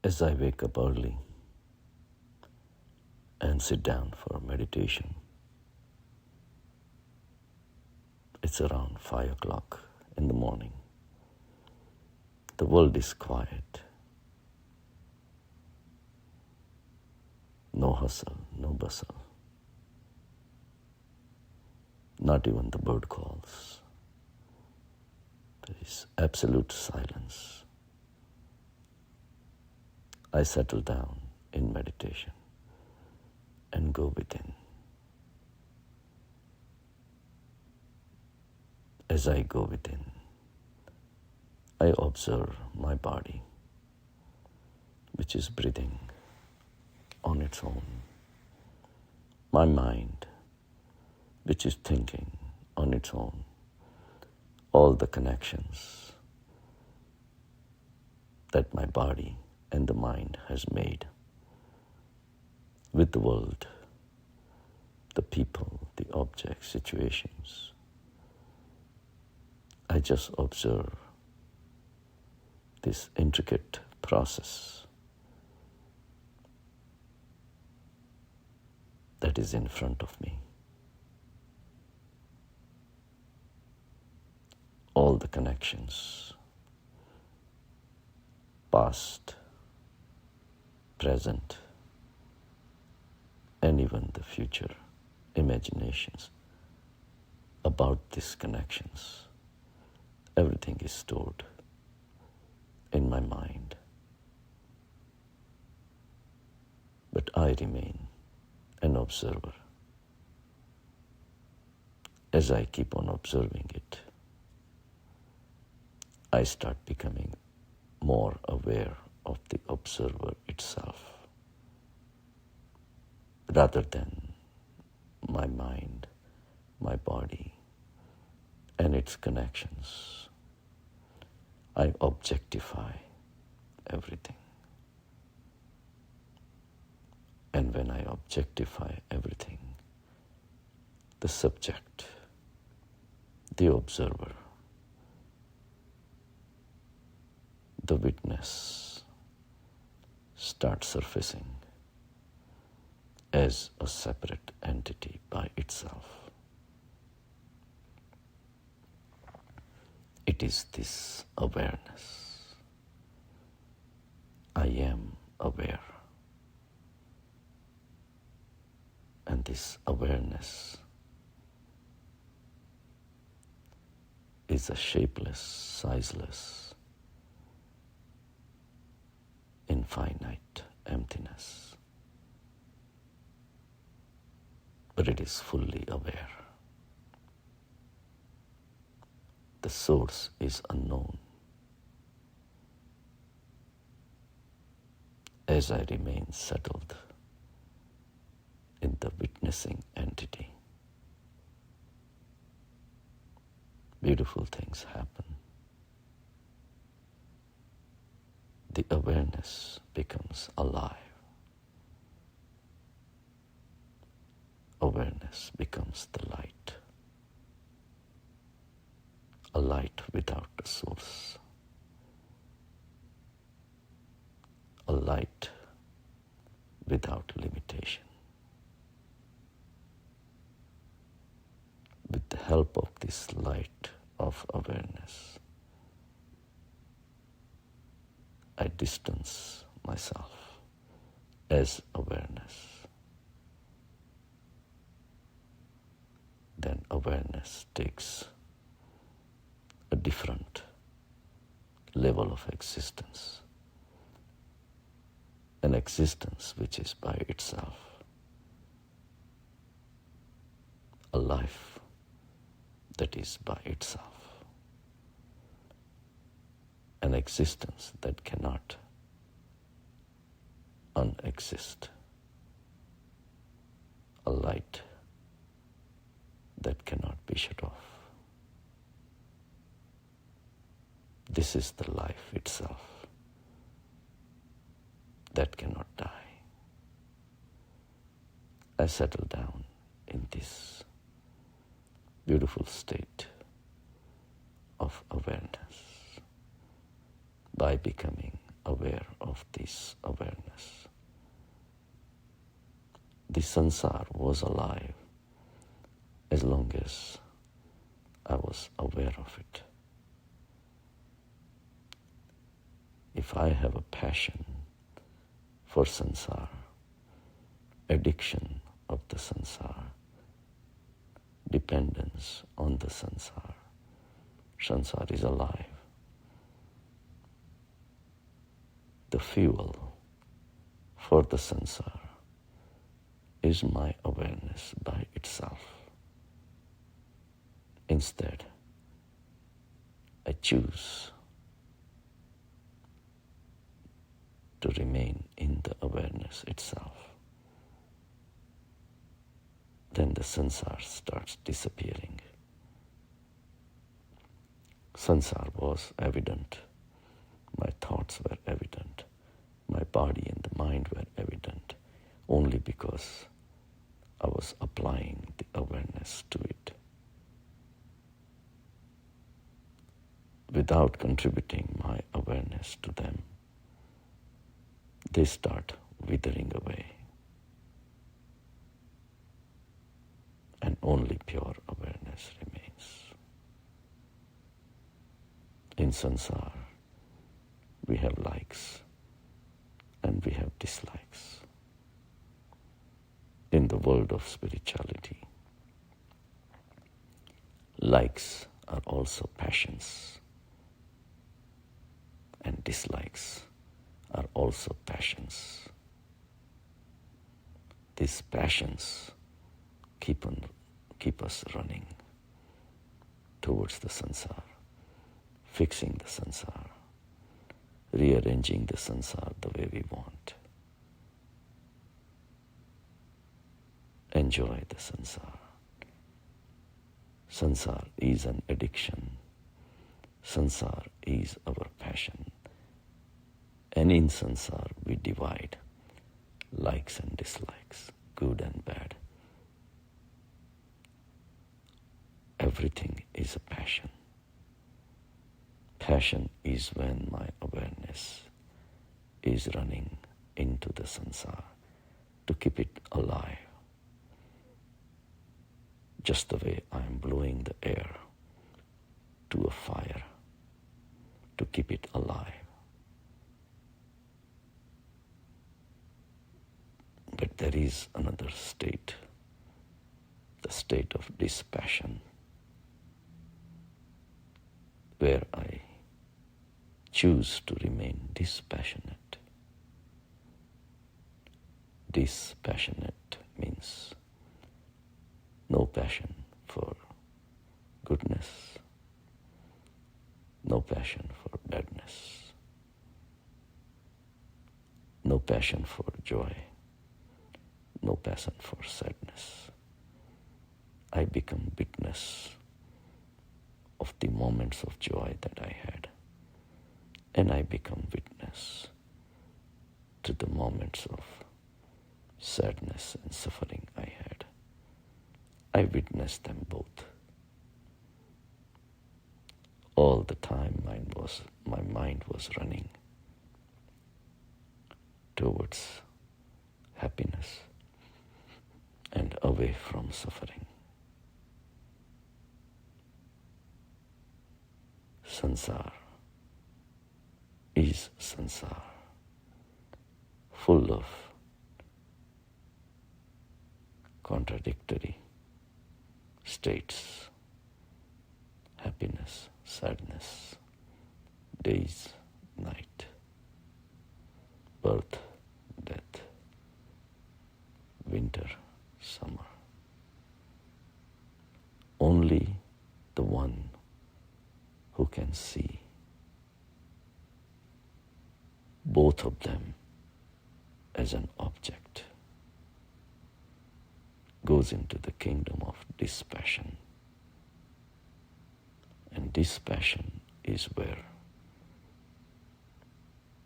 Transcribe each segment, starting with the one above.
As I wake up early and sit down for meditation, it's around 5 o'clock in the morning. The world is quiet. No hustle, no bustle. Not even the bird calls. There is absolute silence. I settle down in meditation and go within. As I go within, I observe my body, which is breathing on its own. My mind, which is thinking on its own. All the connections that my body and the mind has made with the world, the people, the objects, situations. I just observe this intricate process that is in front of me. All the connections, past, present, and even the future imaginations about these connections. Everything is stored in my mind. But I remain an observer. As I keep on observing it, I start becoming more aware of the observer itself, rather than my mind, my body, and its connections. I objectify everything. And when I objectify everything, the subject, the observer, the witness starts surfacing as a separate entity by itself. It is this awareness. I am aware. And this awareness is a shapeless, sizeless, infinite emptiness. But it is fully aware. The source is unknown. As I remain settled in the witnessing entity, beautiful things happen. The awareness becomes alive. Awareness becomes the light. A light without a source. A light without limitation. With the help of this light of awareness, I distance myself as awareness. Then awareness takes a different level of existence. An existence which is by itself. A life that is by itself. An existence that cannot unexist. A light that cannot be shut off. This is the life itself that cannot die. I settle down in this beautiful state of awareness by becoming aware of this awareness. The Sansar was alive as long as I was aware of it. If I have a passion for Sansar, addiction of the Sansar, dependence on the Sansar, Sansar is alive. The fuel for the Sansar is my awareness by itself. Instead, I choose to remain in the awareness itself. Then the Sansar starts disappearing. Sansar was evident. My thoughts were evident. My body and the mind were evident only because I was applying the awareness to it. Without contributing my awareness to them, they start withering away. And only pure awareness remains. In Sansar, we have likes and we have dislikes. In the world of spirituality, likes are also passions, and dislikes are also passions. These passions keep us running towards the Sansar, fixing the Sansar, rearranging the Sansar the way we want. Enjoy the Sansar. Sansar is an addiction. Sansar is our passion. And in Sansar we divide likes and dislikes, good and bad. Everything is a passion. Passion is when my awareness is running into the Sansar to keep it alive. Just the way I am blowing the air to a fire to keep it alive. But there is another state, the state of dispassion, where I choose to remain dispassionate. Dispassionate means no passion for goodness, no passion for badness, no passion for joy, no passion for sadness. I become witness of the moments of joy that I had, and I become witness to the moments of sadness and suffering I had. I witnessed them both. All the time my mind was running towards happiness and away from suffering. Sansar is Sansar, full of contradictory states, happiness, sadness, days, night, birth, death, winter, summer. Only the one who can see both of them as an object goes into the kingdom of dispassion. And dispassion is where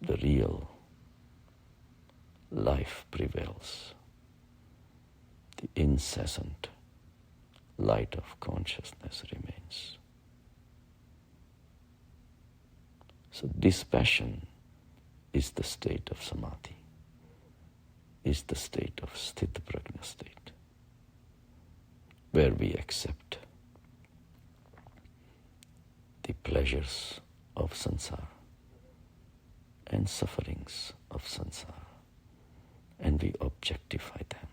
the real life prevails. The incessant light of consciousness remains. So dispassion is the state of Samadhi, is the state of sthita prajna state, where we accept the pleasures of Sansar and sufferings of Sansar, and we objectify them.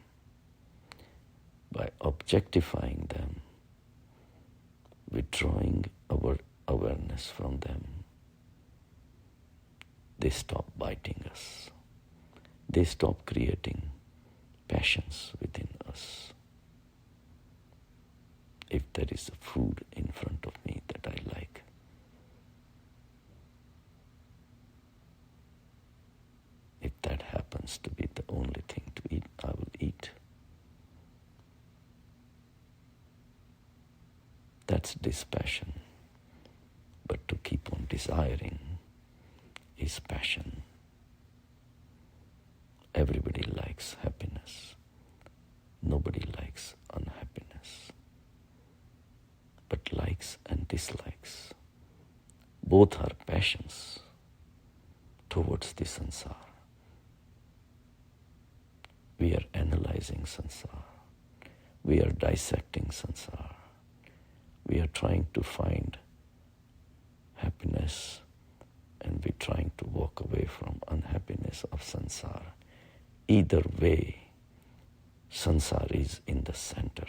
By objectifying them, withdrawing our awareness from them, they stop biting us. They stop creating passions within us. If there is a food in front of me that I like, if that happens to be the only thing to eat, I will eat. That's dispassion. But to keep on desiring is passion. Everybody likes happiness. Nobody likes unhappiness. But likes and dislikes, both are passions towards the Sansar. We are analyzing Sansar. We are dissecting Sansar. We are trying to find happiness, and we're trying to walk away from unhappiness of Sansar. Either way, Sansar is in the center.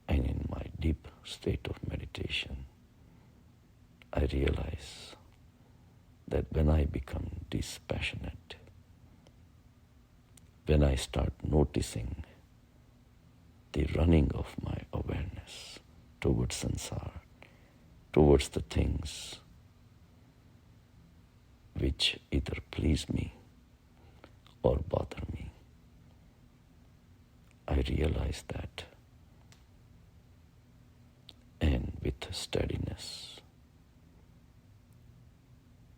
And in my deep state of meditation, I realize that when I become dispassionate, when I start noticing the running of my awareness towards Sansar, towards the things which either please me or bother me, I realize that, and with steadiness,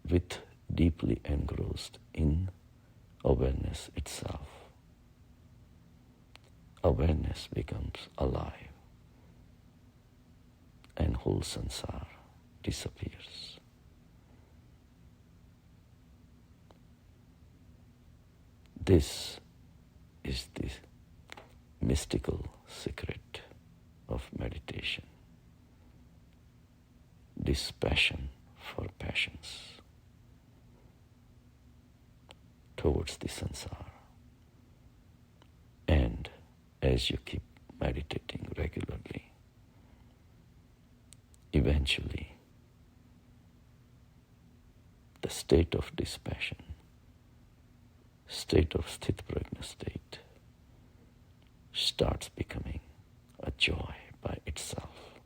with deeply engrossed in awareness itself, awareness becomes alive and whole Sansar disappears. This is the mystical secret of meditation. Dispassion for passions towards the Sansar. And as you keep meditating regularly, eventually the state of dispassion, state of sthita prajna state, starts becoming a joy by itself,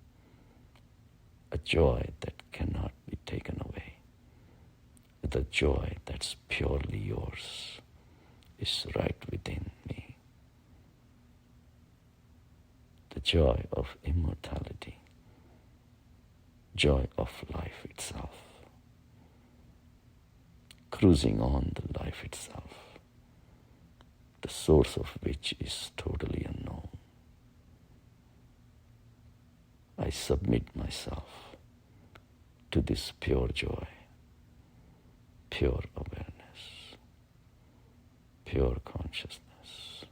a joy that cannot be taken away, the joy that's purely yours is right within me, the joy of immortality, joy of life itself, cruising on the life itself, the source of which is totally unknown. I submit myself to this pure joy, pure awareness, pure consciousness.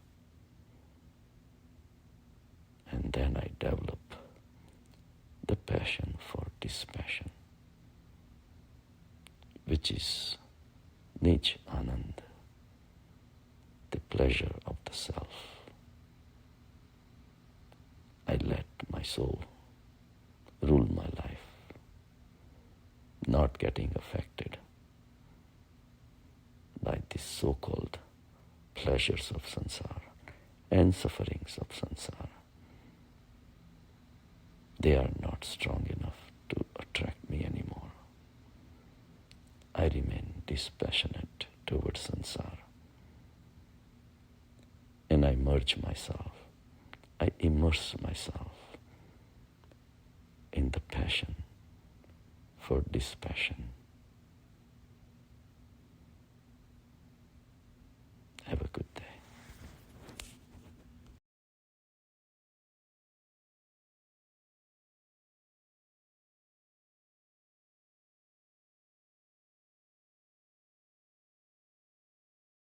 And then I develop the passion for dispassion, which is Nij Anand, the pleasure of the self. I let my soul rule my life, not getting affected by the so-called pleasures of Sansar and sufferings of Sansar. They are not strong enough to attract me anymore. I remain dispassionate towards Sansar. And I merge myself, I immerse myself in the passion for dispassion.